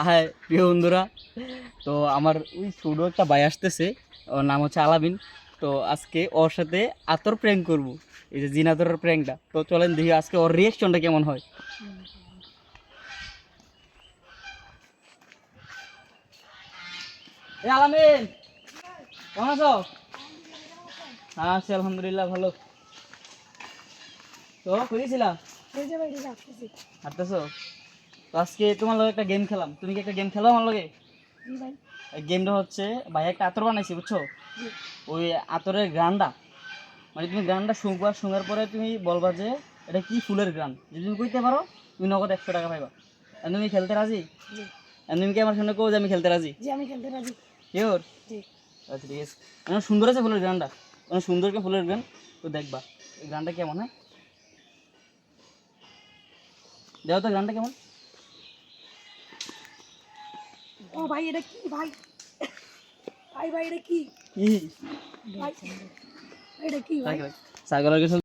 High প্রিয় বন্ধুরা, তো আমার ওই ছোটো একটা ভাই আসতেছে, ওর নাম হচ্ছে আলামিন। তো আজকে ওর সাথে আতর প্র্যাঙ্ক করব, এই যে জিন আতরের প্র্যাঙ্কটা। তো চলেন দেখি আজকে ওর রিয়াকশনটা কেমন হয়। এ আলামিন, কেমন আছো? হ্যাঁ আছি আলহামদুলিল্লাহ, ভালো। তো করেছিলাম হাঁটতেছো? তো আজকে তোমার লগে একটা গেম খেলাম, তুমি কি একটা গেম খেলো আমার লগে? এই গেমটা হচ্ছে, ভাই একটা আতর বানাইছি বুঝছো। ওই আতরের গ্রানটা, মানে তুমি গ্রানটা শুঁকবা, শুঁকার পরে তুমি বলবা যে এটা কি ফুলের গ্রান। যদি তুমি কইতে পারো, তুমি নগদ 100 টাকা পাইবা। আর তুমি খেলতে রাজি? আর তুমি কি আমার সামনে কো যে আমি খেলতে রাজি? শিওর? আচ্ছা ঠিক আছে। অনেক সুন্দর আছে ফুলের গ্রানটা, অনেক সুন্দর একটা ফুলের গ্রান। তো দেখবা এই গ্রানটা কেমন হয়, দেখো তো গ্রানটা কেমন। ও ভাই এটা কি ভাই? ভাই ভাই এটা কি? কি ভাই এটা কি ভাই? ছাগলের কিছু